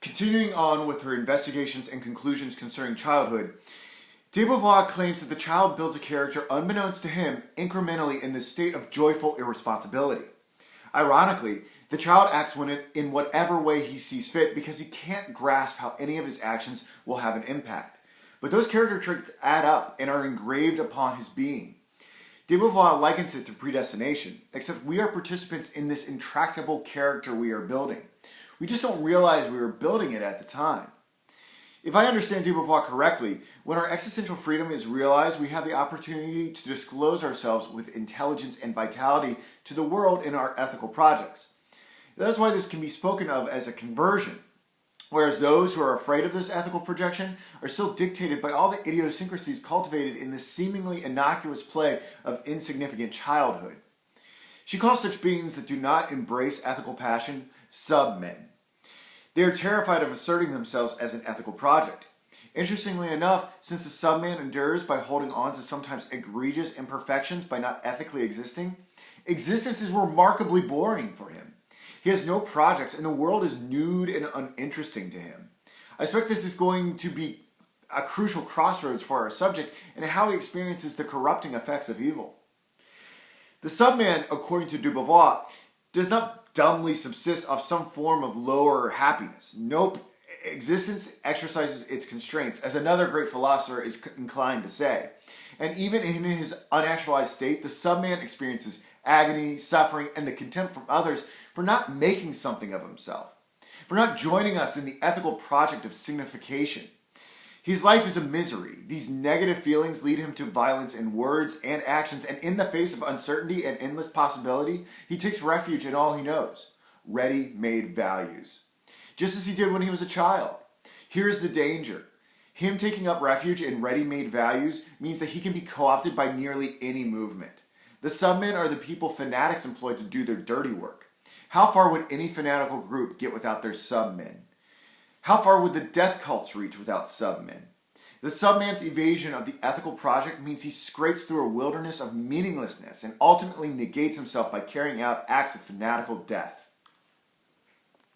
Continuing on with her investigations and conclusions concerning childhood, de Beauvoir claims that the child builds a character unbeknownst to him incrementally in this state of joyful irresponsibility. Ironically, the child acts in whatever way he sees fit because he can't grasp how any of his actions will have an impact. But those character traits add up and are engraved upon his being. De Beauvoir likens it to predestination, except we are participants in this intractable character we are building. We just don't realize we were building it at the time. If I understand de Beauvoir correctly, when our existential freedom is realized, we have the opportunity to disclose ourselves with intelligence and vitality to the world in our ethical projects. That is why this can be spoken of as a conversion, whereas those who are afraid of this ethical projection are still dictated by all the idiosyncrasies cultivated in this seemingly innocuous play of insignificant childhood. She calls such beings that do not embrace ethical passion sub-men. They are terrified of asserting themselves as an ethical project. Interestingly enough, since the sub-man endures by holding on to sometimes egregious imperfections by not ethically existing, existence is remarkably boring for him. He has no projects and the world is nude and uninteresting to him. I expect this is going to be a crucial crossroads for our subject and how he experiences the corrupting effects of evil. The sub-man, according to de Beauvoir, does not dumbly subsist off some form of lower happiness. Nope. Existence exercises its constraints, as another great philosopher is inclined to say. And even in his unactualized state, the sub-man experiences agony, suffering, and the contempt from others for not making something of himself, for not joining us in the ethical project of signification. His life is a misery. These negative feelings lead him to violence in words and actions, and in the face of uncertainty and endless possibility, he takes refuge in all he knows: ready-made values. Just as he did when he was a child. Here's the danger. Him taking up refuge in ready-made values means that he can be co-opted by nearly any movement. The sub-men are the people fanatics employ to do their dirty work. How far would any fanatical group get without their sub-men? How far would the death cults reach without sub-men? The sub-man's evasion of the ethical project means he scrapes through a wilderness of meaninglessness and ultimately negates himself by carrying out acts of fanatical death.